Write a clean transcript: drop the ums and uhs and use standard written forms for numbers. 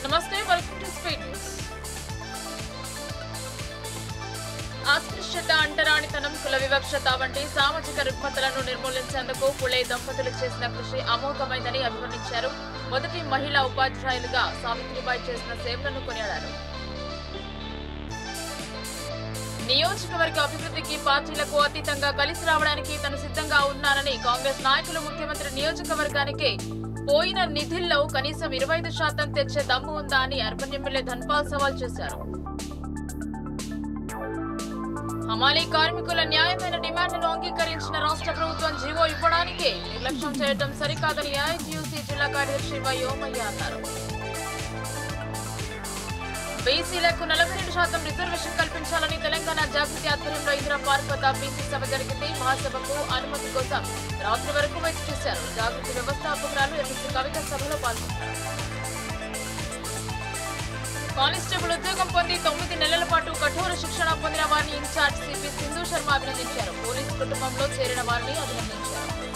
నమస్తే, welcome to speed news. అస్పృశ్యత, అంటరానితనం, కుల వివక్షత వంటి సామాజిక రుగ్మతలను నిర్మూలించేందుకు పులే దంపతులు చేసిన కృషి అమోఘమైందని అభివర్ణించారు. మొదటి మహిళా ఉపాధ్యాయులుగా సావిత్రిబాయి చేసిన సేవలను కొనియాడారు. నియోజకవర్గ అభివృద్ధికి పార్టీలకు అతీతంగా కలిసి రావడానికి తాను సిద్ధంగా ఉన్నానని కాంగ్రెస్ నాయకులు ముఖ్యమంత్రి నియోజకవర్గానికి పోయిన నిధుల్లో కనీసం 25% తెచ్చే దమ్ము ఉందా అని అర్బన్ ఎమ్మెల్యే ధన్పాల్ సవాల్ చేశారు. హమాలీ కార్మికుల న్యాయమైన డిమాండ్లను అంగీకరించిన రాష్ట్ర ప్రభుత్వం జీవో ఇవ్వడానికి నిర్లక్ష్యం చేయడం సరికాదని ఏఐటీయూసీ జిల్లా కార్యదర్శి వై ఓమయ్య అన్నారు. బీసీలకు 42% రిజర్వేషన్ కల్పించాలని తెలంగాణ జాగృతి ఆధ్వర్యంలో ఇందిరా పార్క్ వద్ద బీసీ సభ జరిగింది. మహాసభకు అనుమతి కోసం రాత్రి వరకు వెయిట్ చేశారు. జాగృతి వ్యవస్థాపకురాలు ఎంపీ కవిత సభలో పాల్గొన్నారు. కానిస్టేబుల్ ఉద్యోగం పొంది 9 నెలల పాటు కఠోర శిక్షణ పొందిన వారిని ఇన్ఛార్జ్ సిపి సింధు శర్మ అభినందించారు. పోలీసు కుటుంబంలో చేరిన వారిని అభినందించారు.